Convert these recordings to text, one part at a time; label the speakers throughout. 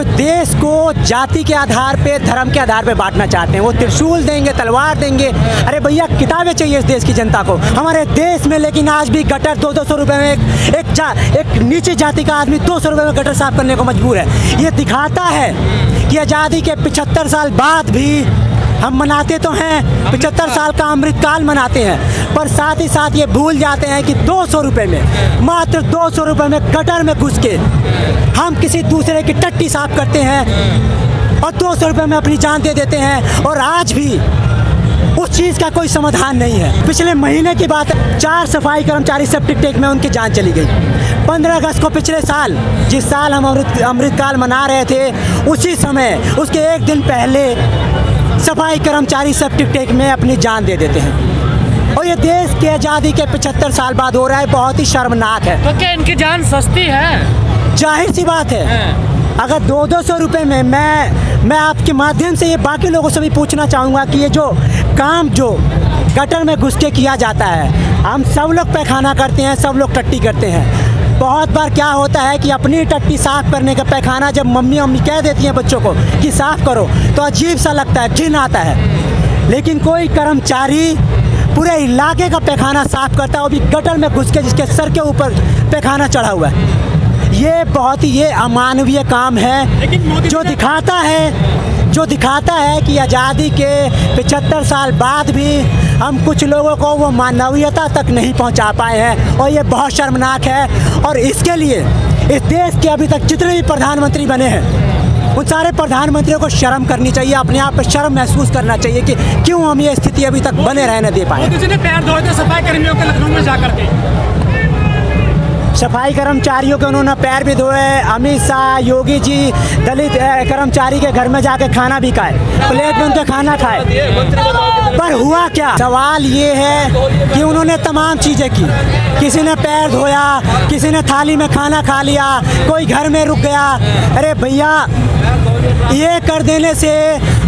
Speaker 1: देश को जाति के आधार पे, धर्म के आधार पे बांटना चाहते हैं। वो त्रिशूल देंगे, तलवार देंगे। अरे भैया, किताबें चाहिए इस देश की जनता को, हमारे देश में। लेकिन आज भी गटर 200-200 रुपए में एक नीचे जाति का आदमी 200 रुपए में गटर साफ करने को मजबूर है। ये दिखाता है कि आज़ादी के 75 साल बाद भी हम मनाते तो हैं, 75 साल का अमृतकाल मनाते हैं, पर साथ ही साथ ये भूल जाते हैं कि 200 रुपये में, मात्र 200 रुपये में गटर में घुस के हम किसी दूसरे की टट्टी साफ करते हैं और 200 रुपये में अपनी जान दे देते हैं। और आज भी उस चीज़ का कोई समाधान नहीं है। पिछले महीने की बात है, 4 सफाई कर्मचारी सेप्टिक टैंक में उनकी जान चली गई। 15 अगस्त को पिछले साल, जिस साल हम अमृतकाल मना रहे थे, उसी समय, उसके एक दिन पहले सफाई कर्मचारी सेप्टिक टैंक में अपनी जान दे देते हैं। और ये देश की आज़ादी के 75 साल बाद हो रहा है, बहुत ही शर्मनाक है।
Speaker 2: तो क्या इनकी जान सस्ती है?
Speaker 1: जाहिर सी बात है। अगर 200-200 रुपये में मैं आपके माध्यम से ये बाकी लोगों से भी पूछना चाहूँगा कि ये जो काम जो गटर में घुस के किया जाता है, हम सब लोग पैखाना करते हैं, सब लोग टट्टी करते हैं। बहुत बार क्या होता है कि अपनी टट्टी साफ़ करने का पैखाना जब मम्मी कह देती हैं बच्चों को कि साफ़ करो, तो अजीब सा लगता है, घिन आता है। लेकिन कोई कर्मचारी पूरे इलाके का पैखाना साफ़ करता है, वो भी गटर में घुस के, जिसके सर के ऊपर पैखाना चढ़ा हुआ है। ये बहुत ही अमानवीय काम है, जो दिखाता है कि आज़ादी के 75 साल बाद भी हम कुछ लोगों को वो मानवीयता तक नहीं पहुंचा पाए हैं, और ये बहुत शर्मनाक है। और इसके लिए इस देश के अभी तक जितने भी प्रधानमंत्री बने हैं, उन सारे प्रधानमंत्रियों को शर्म करनी चाहिए, अपने आप पर शर्म महसूस करना चाहिए कि क्यों हम ये स्थिति अभी तक बने रहने दे पाए।
Speaker 2: मोदी जी ने पैर धोए थे सफाई कर्मियों के लखनऊ में जाकर के।
Speaker 1: सफाई कर्मचारियों के उन्होंने पैर भी धोए। अमित शाह, योगी जी दलित कर्मचारी के घर में जाके खाना भी खाए, प्लेट में उनके खाना खाए, पर हुआ क्या? सवाल ये है कि उन्होंने तमाम चीज़ें की। किसी ने पैर धोया, किसी ने थाली में खाना खा लिया, कोई घर में रुक गया। अरे भैया, ये कर देने से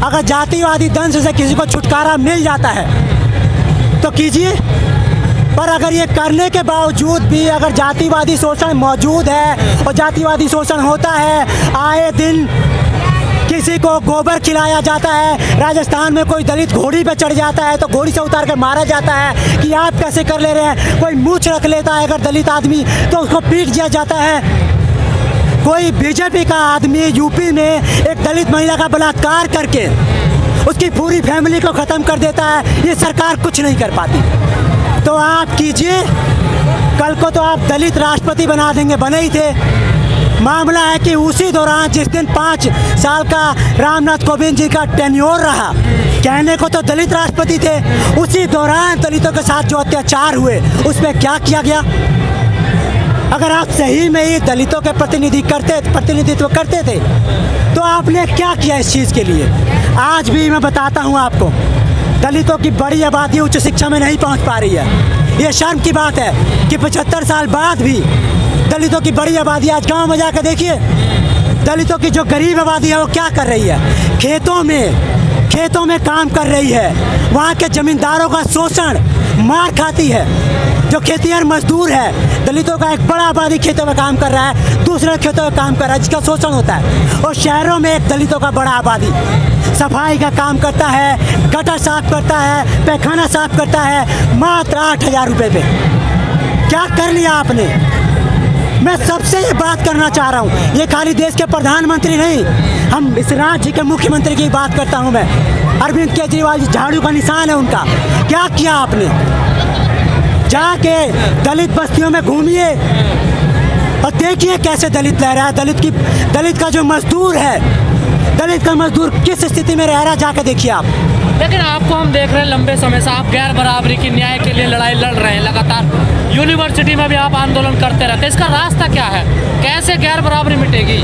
Speaker 1: अगर जातिवादी दंश से किसी को छुटकारा मिल जाता है तो कीजिए, पर अगर ये करने के बावजूद भी अगर जातिवादी शोषण मौजूद है और जातिवादी शोषण होता है, आए दिन किसी को गोबर खिलाया जाता है, राजस्थान में कोई दलित घोड़ी पे चढ़ जाता है तो घोड़ी से उतार कर मारा जाता है कि आप कैसे कर ले रहे हैं। कोई मूंछ रख लेता है अगर दलित आदमी तो उसको पीट दिया जाता है। कोई बीजेपी का आदमी यूपी में एक दलित महिला का बलात्कार करके उसकी पूरी फैमिली को ख़त्म कर देता है। ये सरकार कुछ नहीं कर पाती। तो आप कीजिए, कल को तो आप दलित राष्ट्रपति बना देंगे, बने ही थे। मामला है कि उसी दौरान जिस दिन 5 साल का रामनाथ कोविंद जी का टेन्योर रहा, कहने को तो दलित राष्ट्रपति थे, उसी दौरान दलितों के साथ जो अत्याचार हुए उस पर क्या किया गया? अगर आप सही में ही दलितों के प्रतिनिधित्व करते थे तो आपने क्या किया इस चीज़ के लिए? आज भी मैं बताता हूँ आपको, दलितों की बड़ी आबादी उच्च शिक्षा में नहीं पहुँच पा रही है। ये शर्म की बात है कि 75 साल बाद भी दलितों की बड़ी आबादी, आज गांव में जाकर देखिए, दलितों की जो गरीब आबादी है वो क्या कर रही है? खेतों में काम कर रही है। वहाँ के ज़मींदारों का शोषण, मार खाती है। जो खेतिहर मजदूर है, दलितों का एक बड़ा आबादी खेतों में काम कर रहा है, दूसरे खेतों में काम कर रहा है, जिसका शोषण होता है। और शहरों में एक दलितों का बड़ा आबादी सफाई का काम करता है, गटर साफ करता है, पैखाना साफ करता है, मात्र 8,000 रुपये पे। क्या कर लिया आपने? मैं सबसे ये बात करना चाह रहा हूँ, ये खाली देश के प्रधानमंत्री नहीं, हम इस राज्य के मुख्यमंत्री की बात करता हूँ मैं। अरविंद केजरीवाल जी झाड़ू का निशान है उनका। क्या किया आपने? जाके दलित बस्तियों में घूमिए और देखिए कैसे दलित रह रहा है। दलित का जो मजदूर है, दलित का मजदूर किस स्थिति में रह रहा है, जाकर देखिए आप।
Speaker 2: लेकिन आपको हम देख रहे हैं लंबे समय से आप गैर बराबरी की न्याय के लिए लड़ाई लड़ रहे हैं लगातार। यूनिवर्सिटी में भी आप आंदोलन करते रहते हैं, इसका रास्ता क्या है? कैसे गैर बराबरी मिटेगी?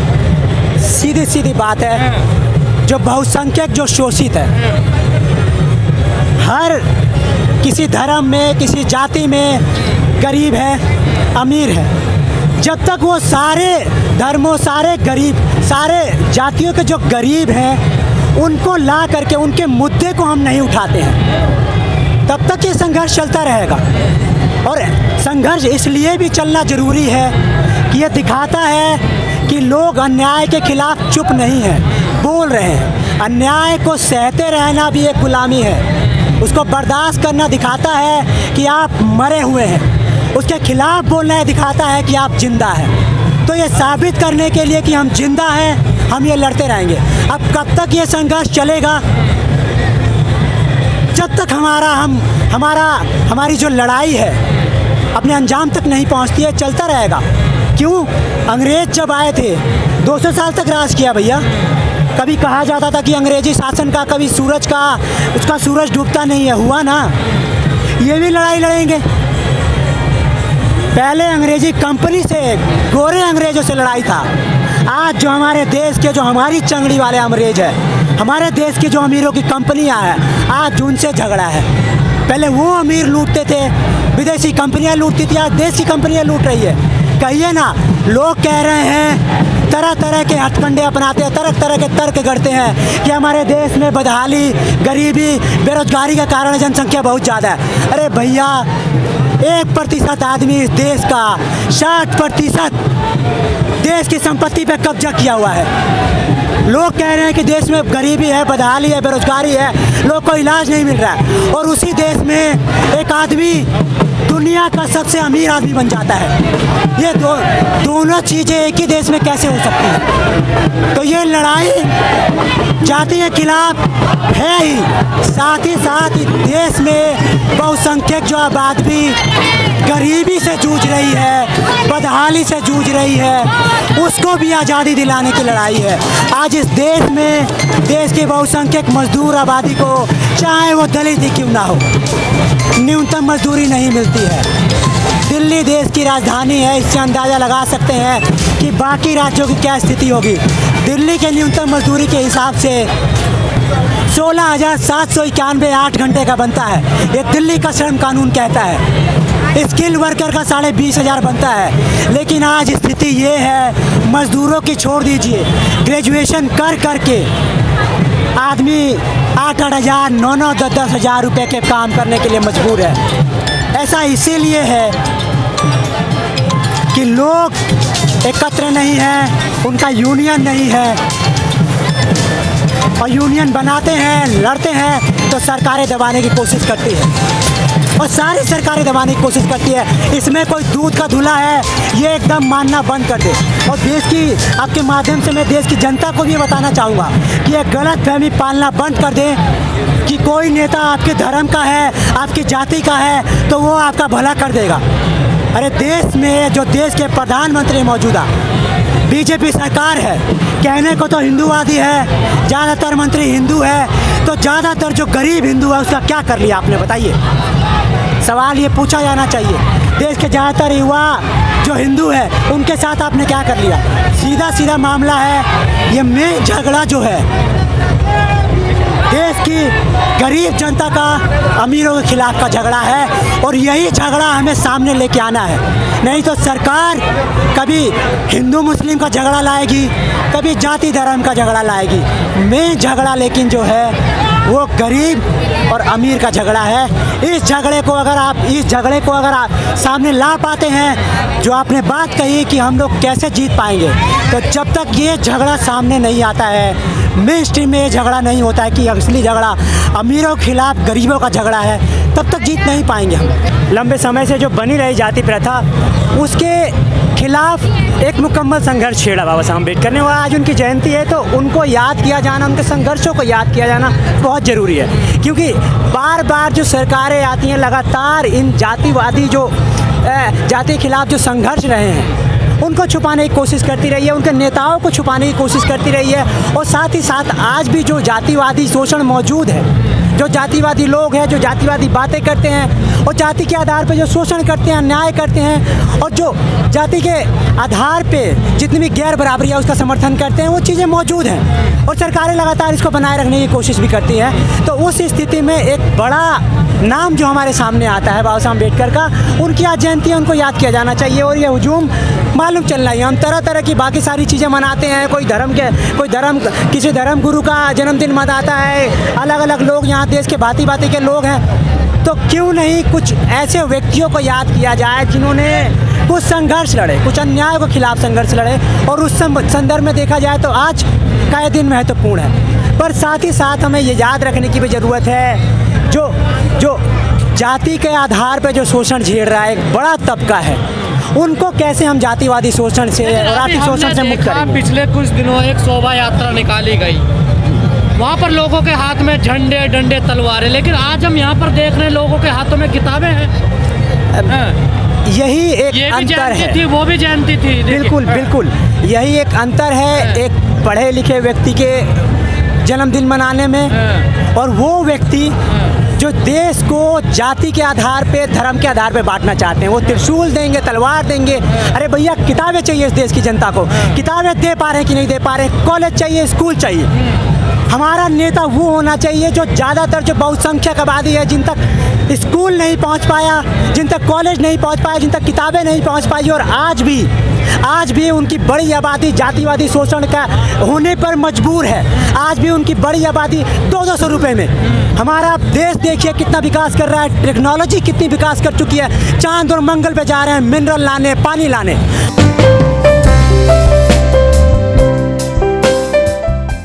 Speaker 1: सीधी बात है, जो बहुसंख्यक, जो शोषित है, हर किसी धर्म में, किसी जाति में गरीब है, अमीर है, जब तक वो सारे धर्मों, सारे गरीब, सारे जातियों के जो गरीब हैं उनको ला करके उनके मुद्दे को हम नहीं उठाते हैं, तब तक ये संघर्ष चलता रहेगा। और संघर्ष इसलिए भी चलना ज़रूरी है कि ये दिखाता है कि लोग अन्याय के खिलाफ चुप नहीं हैं, बोल रहे हैं। अन्याय को सहते रहना भी एक गुलामी है, उसको बर्दाश्त करना दिखाता है कि आप मरे हुए हैं, उसके खिलाफ बोलना दिखाता है कि आप जिंदा हैं। तो ये साबित करने के लिए कि हम जिंदा हैं, हम ये लड़ते रहेंगे। अब कब तक ये संघर्ष चलेगा? जब तक हमारी जो लड़ाई है अपने अंजाम तक नहीं पहुंचती है, चलता रहेगा। क्यों? अंग्रेज जब आए थे 200 साल तक राज किया भैया। कभी कहा जाता था कि अंग्रेजी शासन का कभी उसका सूरज डूबता नहीं है, हुआ ना। ये भी लड़ाई लड़ेंगे। पहले अंग्रेजी कंपनी से, गोरे अंग्रेजों से लड़ाई था। आज जो हमारे देश के, जो हमारी चंगड़ी वाले अंग्रेज है, हमारे देश की जो अमीरों की कंपनियां हैं, आज उनसे झगड़ा है। पहले वो अमीर लूटते थे, विदेशी कंपनियां लूटती थी, आज देश की कंपनियां लूट रही है। कहिए ना, लोग कह रहे हैं, तरह तरह के हथकंडे अपनाते हैं, तरह तरह के तर्क करते हैं कि हमारे देश में बदहाली, गरीबी, बेरोजगारी के कारण जनसंख्या बहुत ज़्यादा है। अरे भैया, 1% आदमी इस देश का 60% देश की संपत्ति पे कब्जा किया हुआ है। लोग कह रहे हैं कि देश में गरीबी है, बदहाली है, बेरोजगारी है, लोग को इलाज नहीं मिल रहा है, और उसी देश में एक आदमी दुनिया का सबसे अमीर आदमी बन जाता है। ये दोनों चीज़ें एक ही देश में कैसे हो सकती हैं? तो ये लड़ाई जाति के खिलाफ है ही, साथ ही साथ देश में बहुसंख्यक जो आबादी गरीबी से जूझ रही है, बदहाली से जूझ रही है, उसको भी आज़ादी दिलाने की लड़ाई है। आज इस देश में देश के बहुसंख्यक मजदूर आबादी को, चाहे वो दलित ही क्यों ना हो, न्यूनतम मजदूरी नहीं मिलती है। दिल्ली देश की राजधानी है, इससे अंदाज़ा लगा सकते हैं कि बाकी राज्यों की क्या स्थिति होगी। दिल्ली के न्यूनतम मजदूरी के हिसाब से 16,791 8 घंटे का बनता है। ये दिल्ली का श्रम कानून कहता है। स्किल वर्कर का 20,500 बनता है। लेकिन आज स्थिति ये है, मजदूरों की छोड़ दीजिए, ग्रेजुएशन कर करके आदमी 8-8 हज़ार, 9-9, 10-10 हज़ार रुपये के काम करने के लिए मजबूर है। ऐसा इसीलिए है कि लोग एकत्र नहीं हैं, उनका यूनियन नहीं है, और यूनियन बनाते हैं, लड़ते हैं तो सरकारें दबाने की कोशिश करती है, और सारी सरकारें दबाने की कोशिश करती है। इसमें कोई दूध का धुला है, ये एकदम मानना बंद कर दे। और देश की, आपके माध्यम से मैं देश की जनता को भी बताना चाहूँगा कि यह गलत फहमी पालना बंद कर दे कि कोई नेता आपके धर्म का है, आपकी जाति का है, तो वो आपका भला कर देगा। अरे देश में जो देश के प्रधानमंत्री मौजूदा बीजेपी सरकार है, कहने को तो हिंदूवादी है, ज़्यादातर मंत्री हिंदू है, तो ज़्यादातर जो गरीब हिंदू है उसका क्या कर लिया आपने, बताइए। सवाल ये पूछा जाना चाहिए। देश के ज़्यादातर युवा जो हिंदू है, उनके साथ आपने क्या कर लिया? सीधा सीधा मामला है, ये मेन झगड़ा जो है देश की गरीब जनता का अमीरों के खिलाफ का झगड़ा है, और यही झगड़ा हमें सामने लेके आना है। नहीं तो सरकार कभी हिंदू मुस्लिम का झगड़ा लाएगी, कभी जाति धर्म का झगड़ा लाएगी। मेन झगड़ा लेकिन जो है वो गरीब और अमीर का झगड़ा है। इस झगड़े को अगर आप सामने ला पाते हैं, जो आपने बात कही कि हम लोग कैसे जीत पाएंगे, तो जब तक ये झगड़ा सामने नहीं आता है, मेन स्ट्रीम में ये झगड़ा नहीं होता है कि असली झगड़ा अमीरों के खिलाफ गरीबों का झगड़ा है, तब तक जीत नहीं पाएंगे हम। लंबे समय से जो बनी रही जाति प्रथा, उसके खिलाफ एक मुकम्मल संघर्ष छेड़ा बाबा साहब अम्बेडकर ने, और आज उनकी जयंती है तो उनको याद किया जाना, उनके संघर्षों को याद किया जाना बहुत ज़रूरी है। क्योंकि बार बार जो सरकारें आती हैं, लगातार इन जातिवादी जो जाति के खिलाफ जो संघर्ष रहे हैं, उनको छुपाने की कोशिश करती रही है, उनके नेताओं को छुपाने की कोशिश करती रही है, और साथ ही साथ आज भी जो जातिवादी शोषण मौजूद है, जो जातिवादी लोग हैं, जो जातिवादी बातें करते हैं, और जाति के आधार पर जो शोषण करते हैं, अन्याय करते हैं, और जो जाति के आधार पे जितनी भी गैर बराबरी है उसका समर्थन करते हैं, वो चीज़ें मौजूद हैं, और सरकारें लगातार इसको बनाए रखने की कोशिश भी करती हैं। तो उस स्थिति में एक बड़ा नाम जो हमारे सामने आता है बाबा साहब अम्बेडकर का, उनकी आज जयंती है, उनको याद किया जाना चाहिए। और ये हुजूम मालूम चल रहा है, हम तरह तरह की बाकी सारी चीज़ें मनाते हैं, किसी धर्म गुरु का जन्मदिन मनाता है, अलग अलग लोग यहाँ देश के भांति के लोग हैं, तो क्यों नहीं कुछ ऐसे व्यक्तियों को याद किया जाए जिन्होंने कुछ संघर्ष लड़े, कुछ अन्याय के खिलाफ संघर्ष लड़े, और उस संदर्भ में देखा जाए तो आज का ये दिन महत्वपूर्ण है। पर साथ ही साथ हमें ये याद रखने की भी ज़रूरत है, जो जाति के आधार पर जो शोषण झेल रहा है एक बड़ा तबका है, उनको कैसे हम जातिवादी शोषण से और आर्थिक शोषण से मुक्त करेंगे।
Speaker 2: पिछले कुछ दिनों एक शोभा यात्रा निकाली गई, वहाँ पर लोगों के हाथ में झंडे, डंडे, तलवारें, लेकिन आज हम यहाँ पर देख रहे हैं लोगों के हाथों में किताबें हैं।
Speaker 1: यही एक
Speaker 2: ये भी
Speaker 1: अंतर है,
Speaker 2: थी, वो भी जयंती थी।
Speaker 1: बिल्कुल बिल्कुल, यही एक अंतर है एक पढ़े लिखे व्यक्ति के जन्मदिन मनाने में और वो व्यक्ति जो देश को जाति के आधार पे, धर्म के आधार पे बांटना चाहते हैं। वो त्रिशूल देंगे, तलवार देंगे। अरे भैया, किताबें चाहिए इस देश की जनता को, किताबें दे पा रहे हैं कि नहीं दे पा रहे, कॉलेज चाहिए, स्कूल चाहिए। हमारा नेता वो होना चाहिए जो ज़्यादातर जो बहुसंख्यक आबादी है, जिन तक स्कूल नहीं पहुंच पाया, जिन तक कॉलेज नहीं पहुंच पाया, जिन तक किताबें नहीं पहुंच पाई, और आज भी उनकी बड़ी आबादी जातिवादी शोषण का होने पर मजबूर है। आज भी उनकी बड़ी आबादी 200 रुपये में। हमारा देश देखिए कितना विकास कर रहा है, टेक्नोलॉजी कितनी विकास कर चुकी है, चांद और मंगल पे जा रहे हैं मिनरल लाने, पानी लाने।